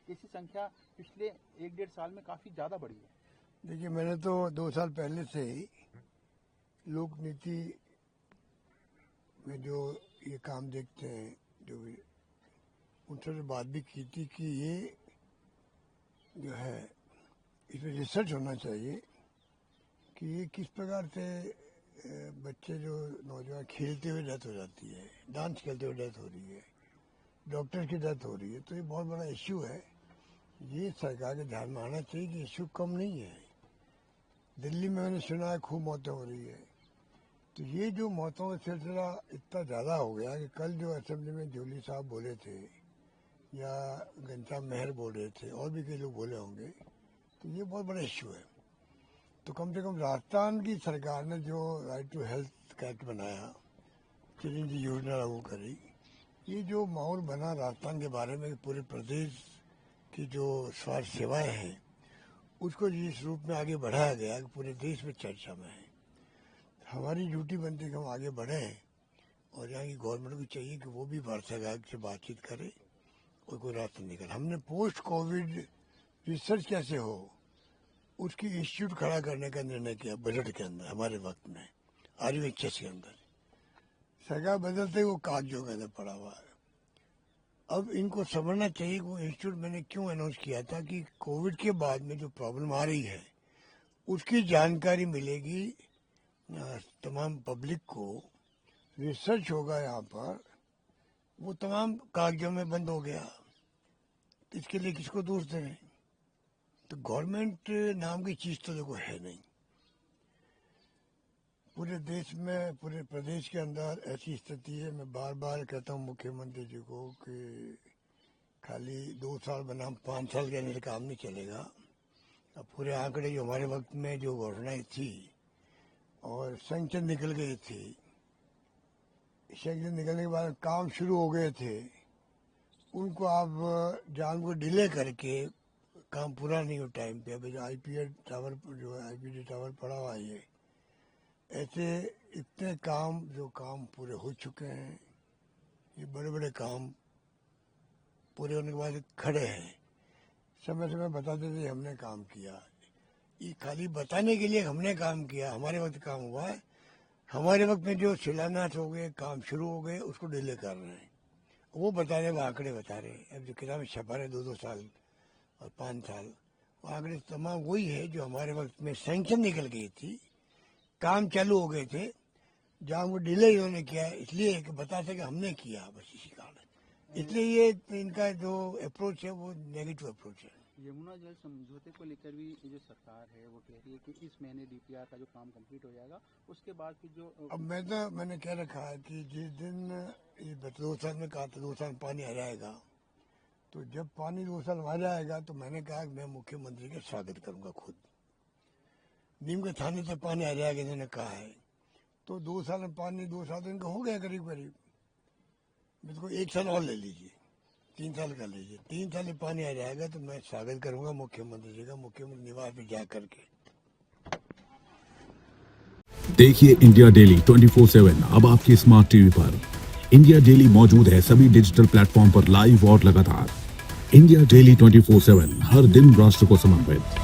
ऐसी संख्या पिछले 1-1.5 साल में काफी ज्यादा बढ़ी है। देखिए, मैंने तो 2 साल पहले से ही लोक नीति में जो ये काम देखते हैं, जो भी उनसे बात भी की थी कि ये जो है इसमें रिसर्च होना चाहिए कि ये किस प्रकार से बच्चे जो नौजवान खेलते हुए डेथ हो जाती है, डांस खेलते हुए डेथ हो रही है, डॉक्टर की डेथ हो रही है, तो ये बहुत बड़ा इश्यू है। ये सरकार के ध्यान में आना चाहिए कि इश्यू कम नहीं है। दिल्ली में मैंने सुना है खूब मौतें हो रही है, तो ये जो मौतों का सिलसिला इतना ज़्यादा हो गया कि कल जो असेंबली में जोली साहब बोले थे या घनश्याम मेहर बोल रहे थे और भी कई लोग बोले होंगे, तो ये बहुत बड़ा इश्यू है। तो कम से कम राजस्थान की सरकार ने जो राइट टू हेल्थ एक्ट बनाया, चिरंजीवी योजना लागू करी, ये जो माहौल बना राजस्थान के बारे में पूरे प्रदेश की जो स्वास्थ्य सेवाएं हैं उसको जिस रूप में आगे बढ़ाया गया कि पूरे देश में चर्चा में है। हमारी ड्यूटी बनती है कि हम आगे बढ़ें और यहाँ की गवर्नमेंट को चाहिए कि वो भी भारत सरकार से बातचीत करे और कोई रास्ता निकले। हमने पोस्ट कोविड रिसर्च कैसे हो उसकी इंस्टीट्यूट खड़ा करने का निर्णय किया बजट के अंदर, हमारे वक्त में RUHS के अंदर। सरकार बदलते ही वो कागजों के अंदर पड़ा हुआ है। अब इनको समझना चाहिए कि वो इंस्टीट्यूट मैंने क्यों अनाउंस किया था कि कोविड के बाद में जो प्रॉब्लम आ रही है उसकी जानकारी मिलेगी तमाम पब्लिक को, रिसर्च होगा यहाँ पर, वो तमाम कागजों में बंद हो गया। इसके लिए किसको दोष दें? तो गवर्नमेंट नाम की चीज तो देखो है नहीं। पूरे देश में, पूरे प्रदेश के अंदर ऐसी स्थिति है। मैं बार बार कहता हूँ मुख्यमंत्री जी को कि खाली 2 साल बनाम 5 साल के अंदर काम नहीं चलेगा। अब पूरे आंकड़े जो हमारे वक्त में जो घोषणाएं थी और सैंक्शन निकल गए थे, सैंक्शन निकलने के बाद काम शुरू हो गए थे, उनको आप जानबूझ डिले करके काम पूरा नहीं हो टाइम पे। अभी जो IPD टावर पड़ा हुआ है, ये ऐसे इतने काम जो काम पूरे हो चुके हैं, ये बड़े बड़े काम पूरे होने के बाद खड़े हैं। समय समय बताते थे हमने काम किया। ये खाली बताने के लिए हमने काम किया, हमारे वक्त काम हुआ है। हमारे वक्त में जो शिलान्यास हो गए, काम शुरू हो गए, उसको डिले कर रहे हैं। वो बता रहे, वो आंकड़े बता रहे। अब जो किताबें छपा रहे 2-2 साल और 5 साल, वो आंकड़े तमाम वही है जो हमारे वक्त में सैंक्शन निकल गई थी, काम चालू हो गए थे, जहाँ वो डिले इन्होंने किया इसलिए कि बता सके हमने किया, बस इसी कारण। इसलिए ये इनका जो अप्रोच है वो नेगेटिव अप्रोच है। यमुना जल समझौते को लेकर भी जो सरकार है वो कह रही है कि इस महीने DPR का जो काम कंप्लीट हो जाएगा, उसके बाद फिर जो अब मैंने कह रखा है कि जिस दिन ये 2 साल में कहा था 2 साल पानी आ जाएगा, तो जब पानी 2 साल आ जाएगा तो मैंने कहा कि मैं मुख्यमंत्री का स्वागत करूंगा खुद। नीम के थाने से पानी आ जाएगा इन्होंने कहा है, तो 2 साल में पानी 2 साल इनका हो गया करीब करीब। मुझको 1 साल और ले लीजिए, 3 साल का लीजिए, 3 साल में पानी आ जाएगा तो मैं स्वागत करूंगा मुख्यमंत्री जी का, मुख्यमंत्री निवास पे जा करके। देखिए इंडिया डेली 24/7 अब आपकी स्मार्ट टीवी पर। इंडिया डेली मौजूद है सभी डिजिटल प्लेटफॉर्म पर लाइव और लगातार। इंडिया डेली 24/7 हर दिन राष्ट्र को समर्पित।